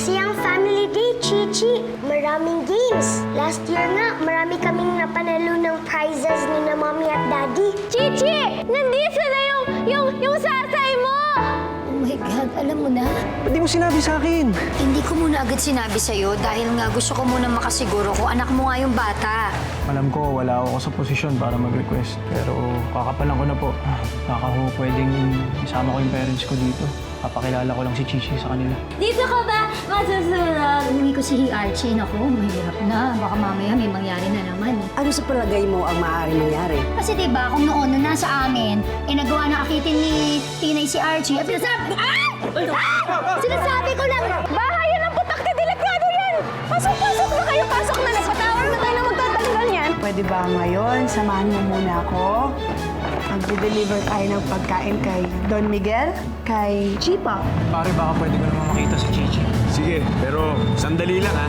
Masayang family day, Chichi. Maraming games. Last year nga, marami kaming napanalo ng prizes ni na Mommy at Daddy. Chichi! Nandito na yung sasay mo! Oh my God, alam mo na? Ba't di mo sinabi sa akin? Hindi ko muna agad sinabi sa'yo dahil nga gusto ko muna makasiguro kung anak mo nga yung bata. Alam ko, wala ako sa posisyon para mag-request. Pero kakapalan ko na po. Baka ho pwedeng isama ko yung parents ko dito. Papakilala ko lang si Chichi sa kanila. Dito ka ba masusunod? Uwi ko si Archie, naku, mahirap na. Baka mamaya may mangyari na naman. Ano sa palagay mo ang maaaring mangyari? Kasi diba, kung noon na nasa amin, nagawa na akitin ni Tinay si Archie, at sinasabi, sinasabi ko lang, Bahay yan ang putak na delikado yan! Pasok na kayo, pasok na! Nagpatawar na tayo na magtatanggal yan! Pwede ba ngayon, samahan mo muna ako? Mag-deliver tayo ng pagkain kay Don Miguel, kay Chipa. Pare, baka pwede ko naman makita si Chichi. Sige, pero sandali lang ha.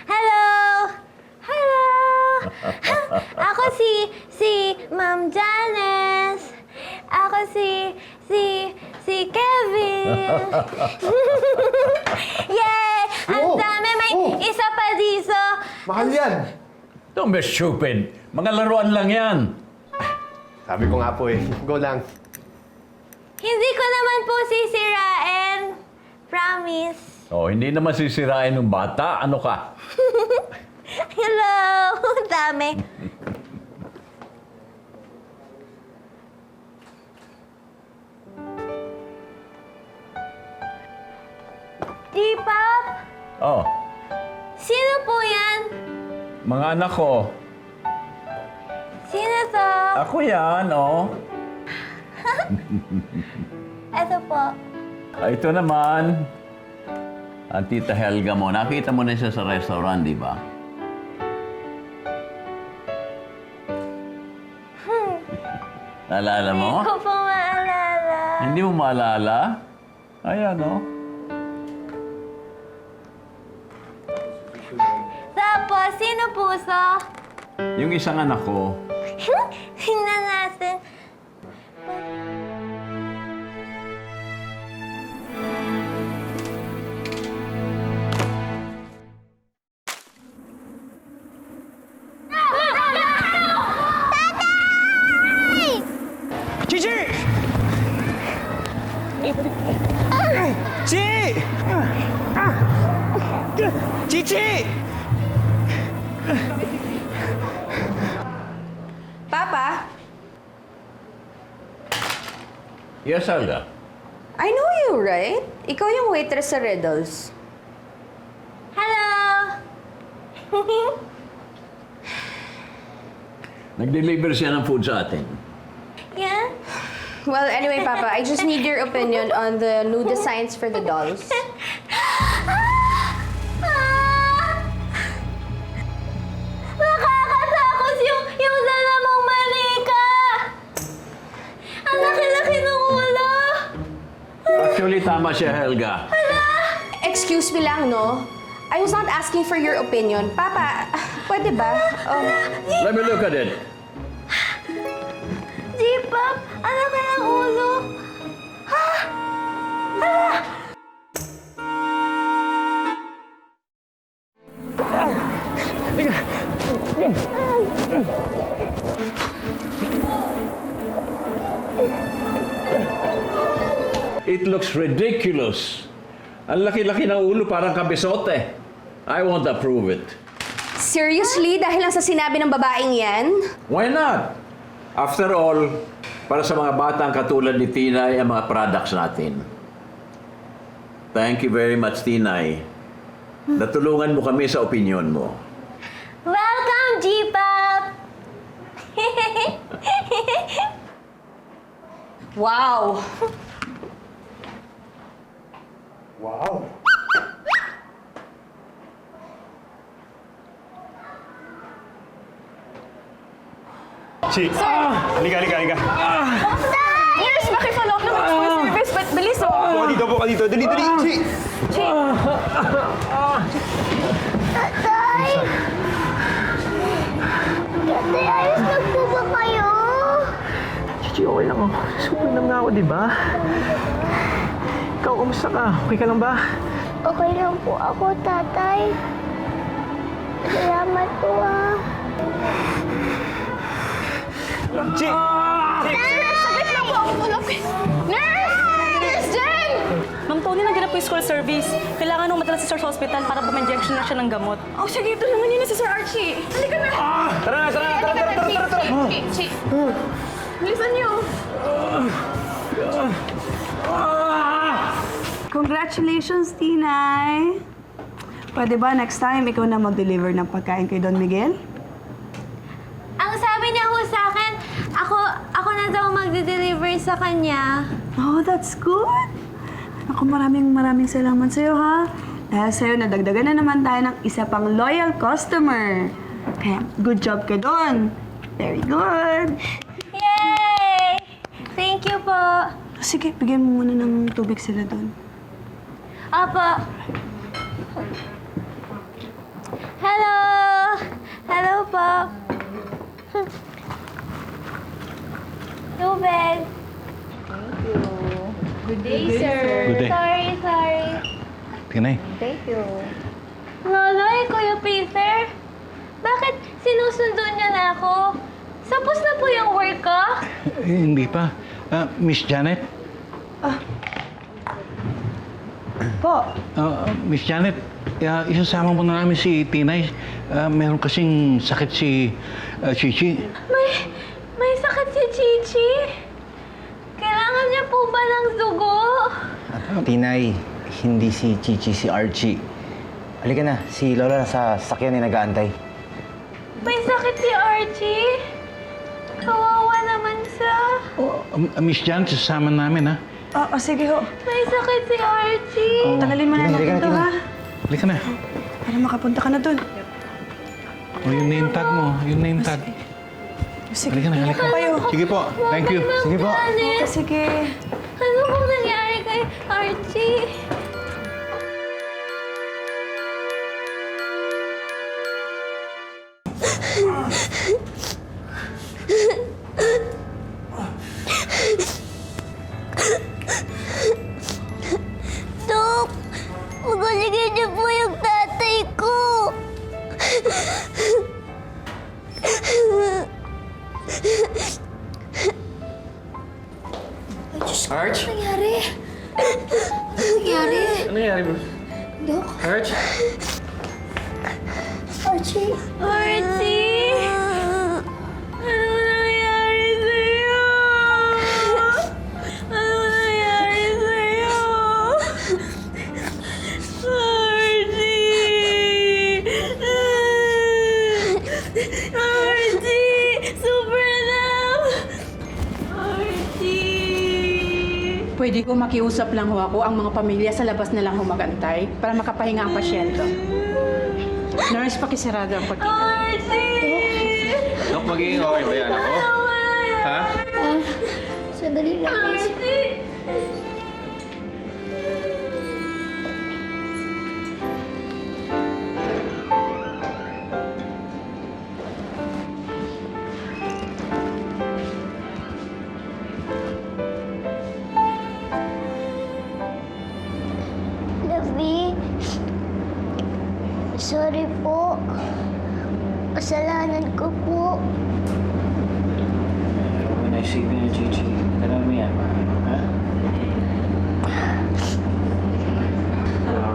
Hello! Hello! Ako si Ma'am Janice. Ako si Kevin. Yay! Ang dami! May isa pa dito. Mahal yan. Don't be stupid. Mga laruan lang yan. Sabi ko nga po eh. Go lang. Hindi ko naman po sisirain. Promise. Oh, hindi naman sisirain ng bata. Ano ka? Hello! Ang dami. G-Pop? Oh, Sino po yan? mga anak ko. Sino to? Ako yan, oh. Ito po. Ito naman. Ang Tita Helga mo. Nakita mo na siya sa restaurant, di ba? Naalala mo? Hindi ko po maalala. Hindi mo maalala? Ayan, oh. Tapos, sino puso? Yung isang anak ko. Tingnan natin. Chichi! Chi! Chichi! Papa, Yes, Helga. I know you, right? Ikaw yung waitress sa Riddles. Hello! Nag-deliver siya ng food sa atin. Yan? Well, anyway, Papa, I just need your opinion on the new designs for the dolls. Nakakatakot yung dala mong manika! Ang laki-laki ng ulo! Actually, tama siya, Helga. Excuse me lang, no? I was not asking for your opinion. Papa, pwede ba? Let me look at it. G-Pop, ang laki ng ulo! It looks ridiculous. Ang laki-laki ng ulo, parang kabisote. I won't approve it. Seriously? Dahil lang sa sinabi ng babaeng yan? Why not? After all, para sa mga batang katulad ni Tinay ang mga products natin. Thank you very much, Tinay. Natulungan mo kami sa opinion mo. Welcome, G-Pop! Wow! Wow. Chi! Halika. Nurse, maki-follow up ng customer service. But bilis, oh! Buka dito, buka dito. Dali, dali. Chi! Tatay! Oh, super nam na ako, di ba? Ikaw, kumusta ka? Okay ka lang ba? Okay lang po ako, tatay. Salamat po, ah. Chi! Sakit lang po ako malapit. Nurse! Jen! Ma'am Tony, naghanap po yung school service. Kailangan nung matala si Sir sa hospital para pa-injection na siya ng gamot. Oh, sige, tulungan niyo na si Sir Archie. Halika na. Tara na, tara na, tara, tara, tara, tara! Chi. Bilisan niyo. Congratulations, Tinay! Pwede ba next time ikaw na mag-deliver ng pagkain kay Don Miguel? Ang sabi niya ho sa akin, ako na daw magde-deliver sa kanya. Oh, that's good! Ako, maraming salamat sa'yo, ha? Dahil sa'yo, nadagdagan na naman tayo ng isa pang loyal customer. Kaya, good job ka doon. Very good. Yay! Thank you po. Sige, bigyan mo muna ng tubig sila doon. Apo. Hello! Hello po. Tubig. Good day, sir. Good day. Sorry. Tinay. Loloy, Kuya Peter. Bakit sinusundo niya na ako? Tapos na po yung work ko? Hindi pa. Miss Janet? Po, Miss Janet, isasama mo na namin si Tinay. Meron kasing sakit si Chichi. May sakit si Chichi. Kailangan niya po ba ng dugo? Tinay, hindi si Chichi, si Archie. Halika na, si Lola nasa sakyan ay nag-aantay. May sakit si Archie. Kawawa naman siya. Miss Janet, sasama namin, ha? sige ho. May sakit si Archie. Tanggalin mo na Tinay, natin halika to, na, ha? Halika na. Para makapunta ka na doon. Yung name tag mo, yung name tag. Sige, Halika na, ingat halika. po kayo. Sige po, thank you. Sige po. Sige. Ano bang nangyari kay Archie? Dok, magaligin niyo po yung tatay ko. Arch? Ano nangyari? Ano nangyari, bro? Dok? Arch? Archie? Archie! Ano nangyari sa'yo? Ano nangyari sa'yo? Archie! Archie! Super love! Archie! Pwede ko makiusap lang ho ako ang mga pamilya sa labas na lang humagantay para makapahinga ang pasyente. Nurse, pakisarado ang pagkita. Archie! Dok, magiging okay ba yan ako? Ha? Sandali lang. Archie! Lovey, sorry po. Kasalanan ko po. Huwag mo naisipin yung Chichi. Alam mo yan, ha?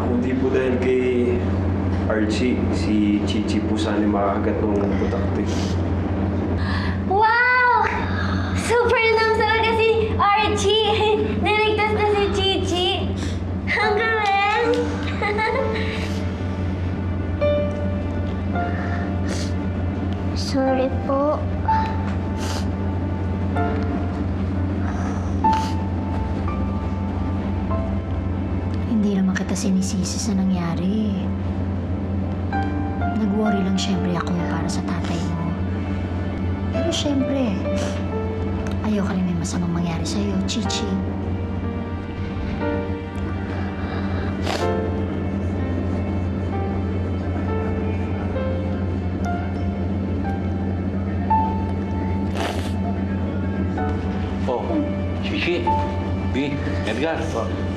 Kung di po dahil kay Archie, si Chichi po sana makakagat ng butak to. Wow! Super lang talaga si Archie. Naligtas na si Chichi. Ang galing! Sorry po. Hindi naman kita sinisisi sa nangyari. Nag-worry lang syempre ako para sa tatay mo. Pero syempre, ayoko rin may masamang mangyari sa'yo, Chichi. Oh, Edgar,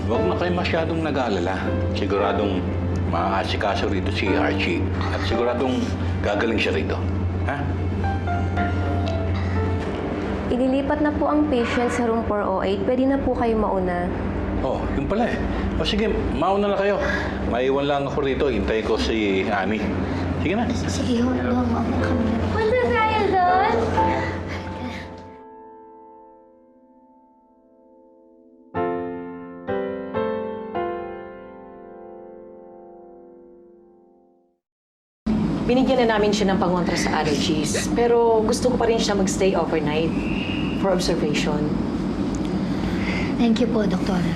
huwag na kayo masyadong nag-aalala. Siguradong maaasikaso rito si Archie. At siguradong gagaling siya rito. Ha? Ililipat na po ang patient sa room 408. Pwede na po kayo mauna. Oh, yun pala eh. O sige, mauna na kayo. Maiwan lang ako rito. Hintay ko si Ami. Sige na. Sige, hold on. Mama kami. Punta tayo doon. Binigyan na namin siya ng pangontra sa allergies. Pero gusto ko pa rin siya magstay overnight for observation. Thank you po, Doktora.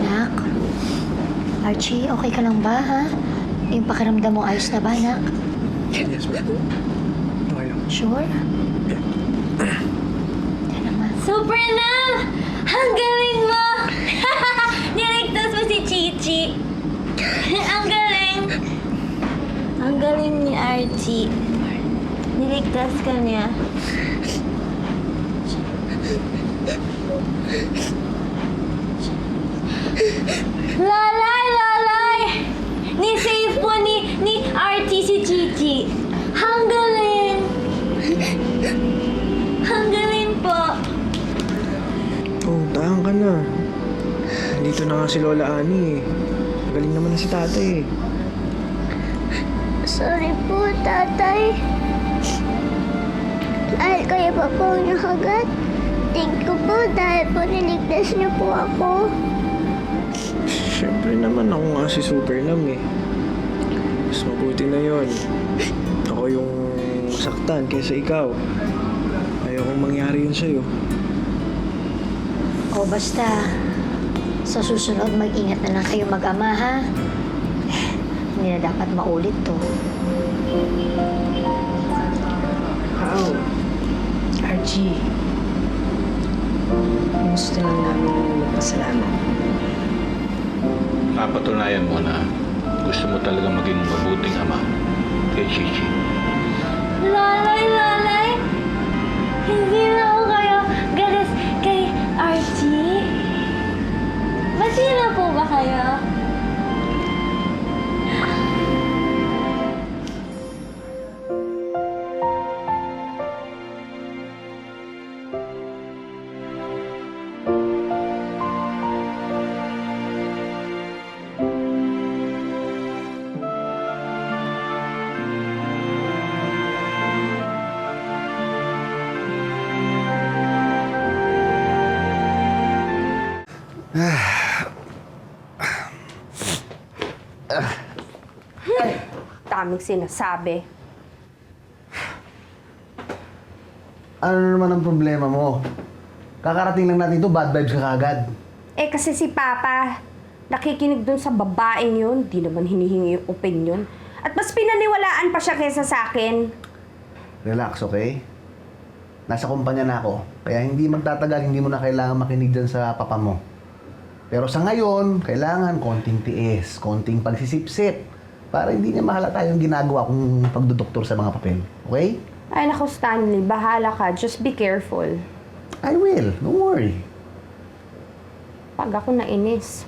Nak? Archie, okay ka lang ba, ha? Yung pakiramdam mo ayos na ba, nak? Yes, ma'am. Okay lang. Sure? Yan naman. Super na! Ang galing mo! Niligtas mo si Chichi. Ang galing! Ang galing ni Archie. Niligtas ka niya. Lalay! Lalay! Ni-save po ni Archie si Chichi. Ang galing! Ang galing po! Oh, tahan ka na. Nandito na nga si Lola Ani eh. Magaling naman na si tatay eh. Sorry po, tatay. Dahil kayo pa po ang nakagat. Thank you po dahil po niligtas niyo po ako. Siyempre naman ako nga si Super Nam eh. Mas mabuti na yon. Ako yung saktan kaysa ikaw. Ayokong mangyari yun sa'yo. O basta, sa susunod mag-ingat na lang kayo mag-ama, ha? Hindi na dapat maulit to. Archie, gusto lang namin magpasalamat. Napatunayan mo na gusto mo talaga maging mabuting ama kay Chichi. Lalay, lalay! Hindi na ako kayo galis kay Archie. Masira po ba kayo? Daming sinasabi. Ano naman ang problema mo? Kakarating lang natin to, bad vibes ka kagad. Eh kasi si Papa, nakikinig dun sa babaeng yun, di naman hinihingi yung opinion. At mas pinaniwalaan pa siya kaysa sa akin. Relax, okay? Nasa kumpanya na ako, kaya hindi magtatagal, hindi mo na kailangan makinig dyan sa papa mo. Pero sa ngayon, kailangan konting tiis, konting pagsisip-sip, para hindi niya mahalata yung ginagawa kong pagdodoktor sa mga papel. Okay? Ay naku Stanley, bahala ka. Just be careful. I will. Don't worry. Pag ako nainis,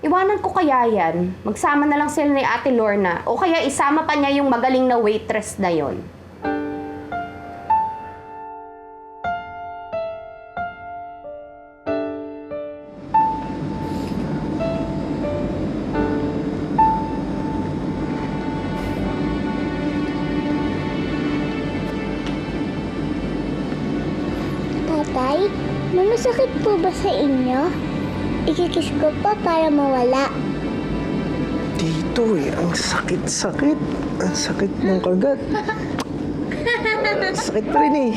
iwanan ko kaya yan. Magsama na lang sila ni Ate Lorna. O kaya isama pa niya yung magaling na waitress na yon. Tatay, may masakit po ba sa inyo? Ikikis ko pa para mawala. Dito eh, ang sakit-sakit. Ang sakit ng kagat. Sakit pa rin eh.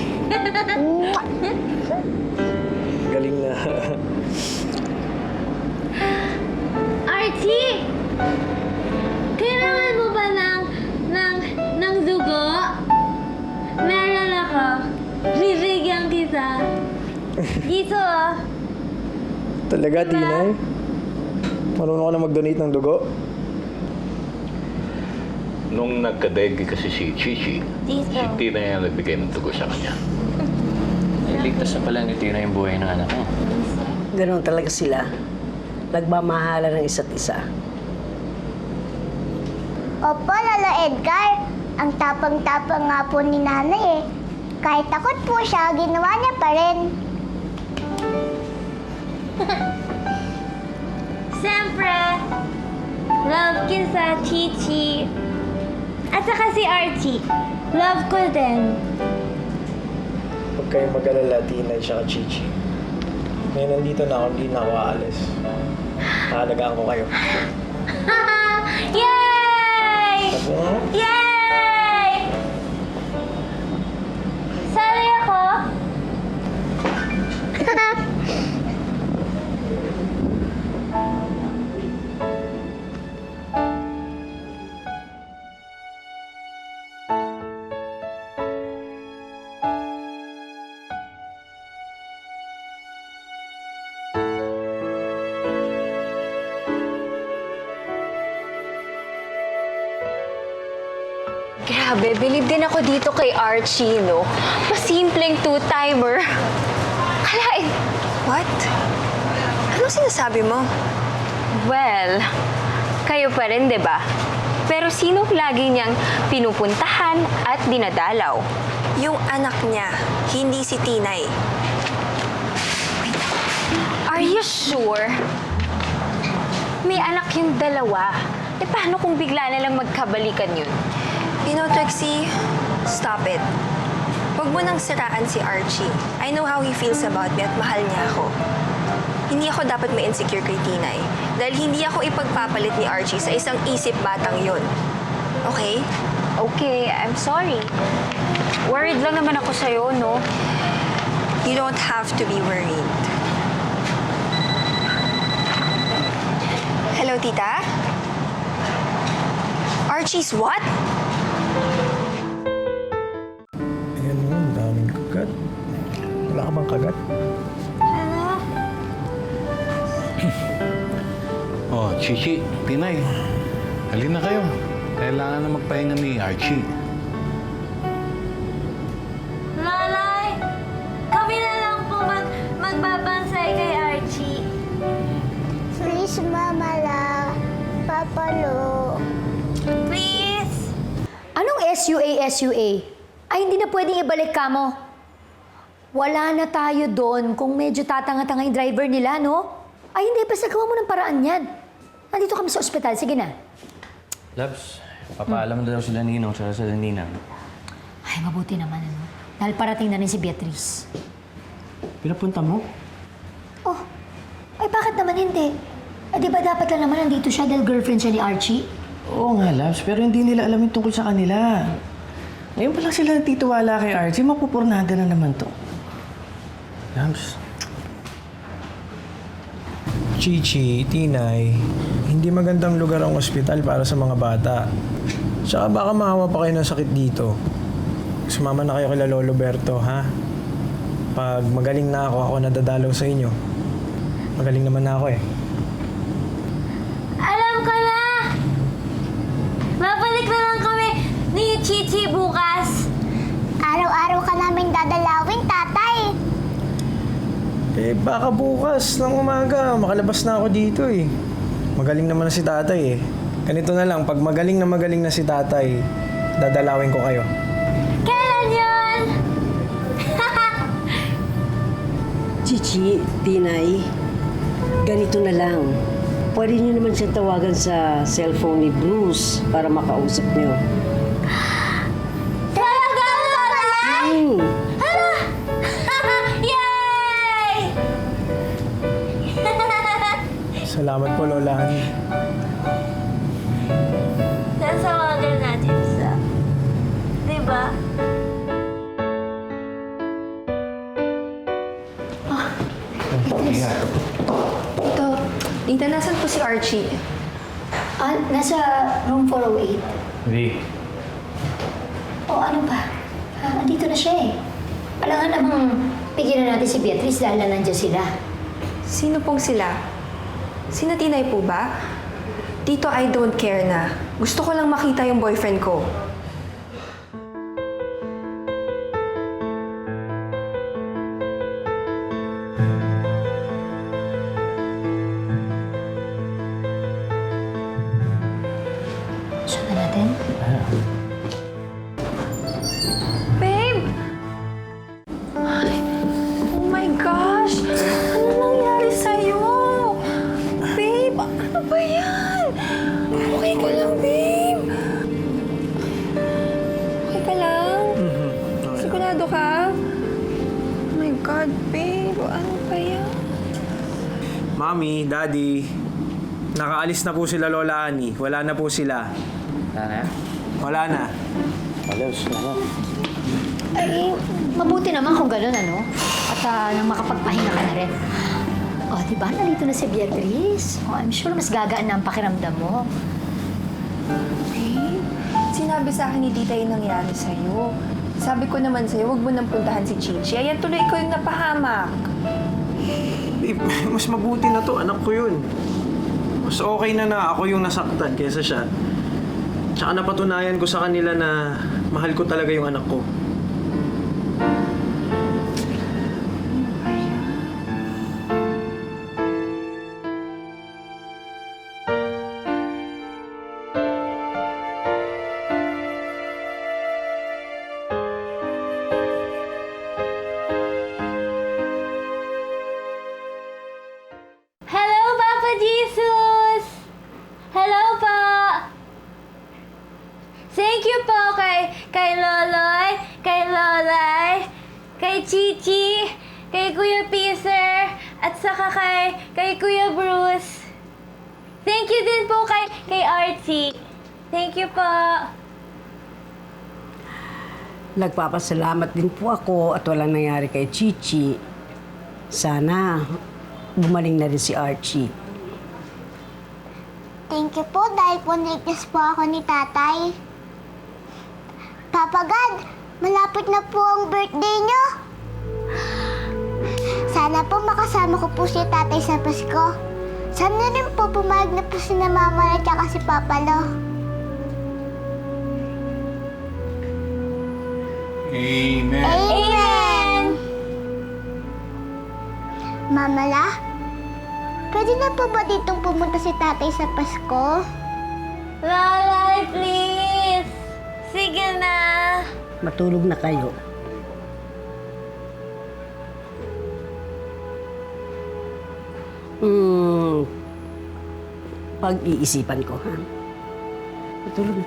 Galing na. Archie! Kailangan mo ba ng dugo? Meron ako. Bibigyan kita. Dito ah. Talaga, Tinay? Marunong ka na mag-donate ng dugo? nung nagkadegi kasi si Chichi, si Tina yung nagbigay ng dugo sa kanya. Ligtas na pala ni Tina yung buhay ng anak mo. Ganon talaga sila. Nagmamahala ng isa't isa. Opo, Lolo Edgar. Ang tapang-tapang nga po ni Nanay eh. Kahit takot po siya, ginawa niya pa rin. Siyempre, love kita, Chichi. At saka si Archie. Love ko din. Huwag kayong mag-alala, Tinay siya Chichi. Ngayon nandito na ako, hindi na ako aalis. Nakalagaan ko kayo. Yay! Yay! Sali ako? Grabe, bilib din ako dito kay Archie, no? Masimpleng two-timer. Kalain. What? Anong sinasabi mo? Well, kayo pa rin, di ba? Pero sino lagi niyang pinupuntahan at dinadalaw? Yung anak niya, hindi si Tinay. Are you sure? May anak yung dalawa. Eh, paano kung bigla na lang magkabalikan yun? You know, Trixie, stop it. Huwag mo nang siraan si Archie. I know how he feels about me at mahal niya ako. Hindi ako dapat may insecure kay Tinay. Dahil hindi ako ipagpapalit ni Archie sa isang isip batang yon. Okay? Okay, I'm sorry. Worried lang naman ako sa'yo, no? You don't have to be worried. Hello, Tita? Archie's what? Ayan mo, ang daming kagat. Wala ka bang kagat? Oh, Chichi, Tinay, halina kayo. Kailangan na magpahinga ni Archie. Lalay, kami na lang po magbabansay kay Archie. Please, Mama La. Papa Lo. Please? Anong SUA? Ay, hindi na pwedeng ibalik ka mo. Wala na tayo doon kung medyo tatanga-tanga yung driver nila, no? Ay, hindi. Basta gawa mo ng paraan yan. Nandito kami sa ospital. Sige na. Labs, papaalam na daw sila Ninong sa Ninang. Ay, mabuti naman, ano? Dahil parating na rin si Beatrice. Pinapunta mo? Oh, ay bakit naman hindi? Eh, di ba dapat lang naman nandito siya dahil girlfriend siya ni Archie? Oo nga, Labs, pero hindi nila alam yung tungkol sa kanila. Ngayon pa lang sila natitiwala kay Archie, mapupurnada na naman to. Labs. Chichi, Tinay, hindi magandang lugar ang ospital para sa mga bata. Tsaka baka maawa pa kayo ng sakit dito. Sumama na kayo kila Lolo Berto, ha? Pag magaling na ako nadadalaw sa inyo. Magaling naman na ako eh. Alam ko na! Babalik na lang kami ni Chichi bukas. Araw-araw ka namin dadalawin, tatay. Eh, baka bukas ng umaga, makalabas na ako dito eh. Magaling naman na si tatay eh. Ganito na lang, pag magaling na si tatay, dadalawin ko kayo. Kailan yun? Chichi, Tinay, ganito na lang. Pwede niyo naman siyang tawagan sa cellphone ni Bruce para makausap niyo. Talaga, Lola? Hmm. Hala! Yay! Salamat po, Lola Annie. Sasawagan natin sa... Diba? Ito, Tita, nasan po si Archie? Ah, nasa room 408. Vi, O ano pa? Andito na siya eh. Alam nga namang pigilan natin si Beatrice dahil na nandiyan sila. Sino pong sila? Sina Tinay po ba? Tito, I don't care na. Gusto ko lang makita yung boyfriend ko. Sundan natin. Babe! Ay, oh my gosh! Ano nangyari sa'yo? Babe, ano ba yan? Okay ka lang, babe? Okay ka lang? Sigurado ka? Oh my God, babe, ano ba yan? Mami, Daddy, nakaalis na po sila Lola Annie. Wala na po sila. Wala na. Ay, mabuti naman kung gano'n, ano? At nang makapagpahinga ka na rin. Oh, di ba? Nandito na si Beatrice. Oh, I'm sure mas gagaan na ang pakiramdam mo. Babe, sinabi sa akin ni Tita yung nangyari sa'yo. Sabi ko naman sa'yo, huwag mo nang puntahan si Chichi. Ayan, tuloy ikaw yung napahamak. Eh, mas mabuti na to. Anak ko yun. Mas okay na ako yung nasaktan kaysa siya. Tsaka napatunayan ko sa kanila na mahal ko talaga yung anak ko. Hello, Papa Jesus! Hello po! Thank you po kay Loloy, kay Lolay, kay Chichi, kay Kuya Peter, at saka kay Kuya Bruce. Thank you din po kay Archie. Thank you po. Nagpapasalamat din po ako at walang nangyari kay Chichi. Sana gumaling na rin si Archie. Thank you po dahil po naigas po ako ni Tatay. Papa God, malapit na po ang birthday niyo. Sana po makasama ko po si Tatay sa Pasko. Sana rin po pumayag na po si Mama at saka si Papa Lo. Amen. Amen! Mama La, pwede na po ba ditong pumunta si Tatay sa Pasko? Lalay, please! Sige na! Matulog na kayo. Pag-iisipan ko, ha? Matulog na.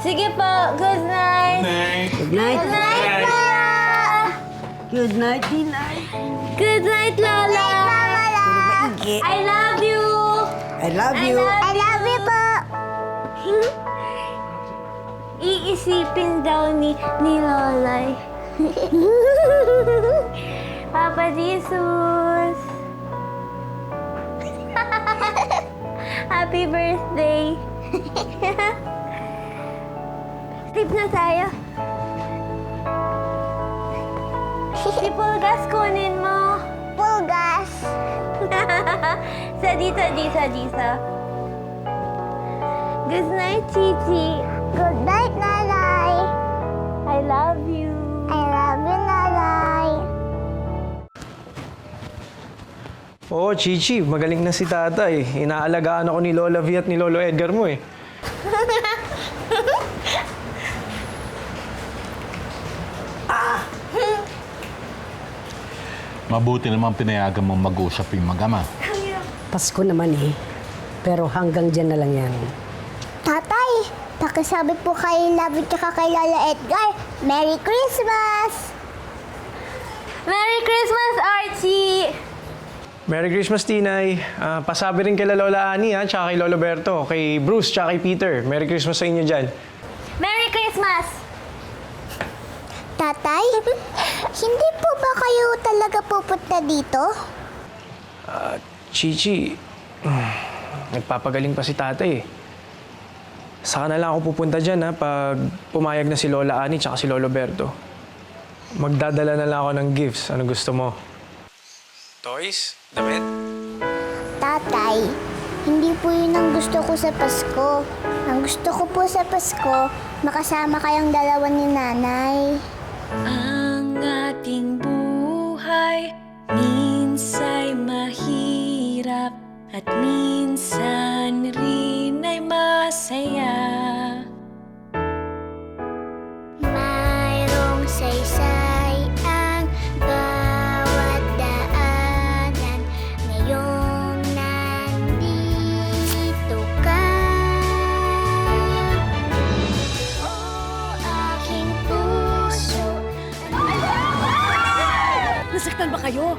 Sige po, good night! Good night. Good night, Lola! Good night, Tinay. Good night, Lola! Good night, Mama La! Maigi. I love you! I love you. I love you po! Iisipin daw ni Lolay. Papa Jesus! Happy birthday! Sleep na tayo. Si Pulgas, kunin mo. Pulgas? sa dito. Good night, Chichi. Good night, Nanay. I love you. I love you, Nanay. Oo, Chichi, magaling na si Tatay. Inaalagaan ako ni Lola V at ni Lolo Edgar mo eh. Mabuti naman pinayagan mong mag-usap yung mag-ama. Pasko naman eh. Pero hanggang dyan na lang yan. Tatay, pakisabi po kay Labi at kay Lola Edgar, Merry Christmas! Merry Christmas, Archie! Merry Christmas, Tinay. Pasabi rin kay Lola Annie, ha, tsaka kay Lolo Berto, kay Bruce, tsaka kay Peter. Merry Christmas sa inyo dyan. Merry Christmas! Tatay, hindi po ba kayo talaga pupunta dito? Chichi, nagpapagaling pa si Tatay eh. Saka na lang ako pupunta dyan, ha, pag pumayag na si Lola Annie tsaka si Lolo Berto. Magdadala na lang ako ng gifts. Ano gusto mo? Toys? Damit? Tatay, Hindi po yun ang gusto ko sa Pasko. Ang gusto ko po sa Pasko, makasama kayong dalawa ni Nanay. Ang ating buhay minsa'y mahirap at minsan rin ay masaya. Mayroong saysay ang bawat daanan. Ngayong nandito ka, oh aking puso. Nasaktan ba kayo?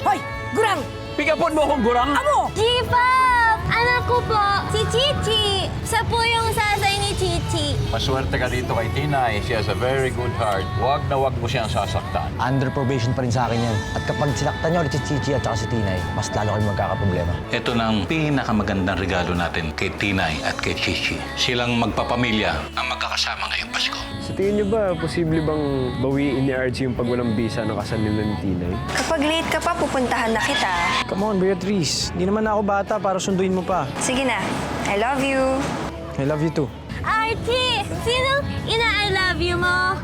Hoy! Gurang! Pikapon mo akong gurang! Amo! G-Pop! Anak ko po, si Chichi. Siya po yung sasay ni Chichi. Maswerte ka dito kay Tinay. She has a very good heart. Huwag na huwag mo siyang sasaktan. Under probation pa rin sa akin yan. At kapag sinaktan niyo ulit si Chichi at saka si Tinay, mas lalo kayo magkakaproblema. Ito na ang pinakamagandang regalo natin kay Tinay at kay Chichi. Silang magpapamilya ang magkakasama ngayong Pasko. Sa tingin niyo ba, posible bang bawiin ni Archie yung pagwalang bisa ng kasal nila ni Tinay? Kapag late ka pa, pupuntahan na kita. Come on, Beatrice. Hindi naman ako bata para sunduin mo pa. Sige na. I love you. I love you too. Archie! Sinong ina-I love you mo?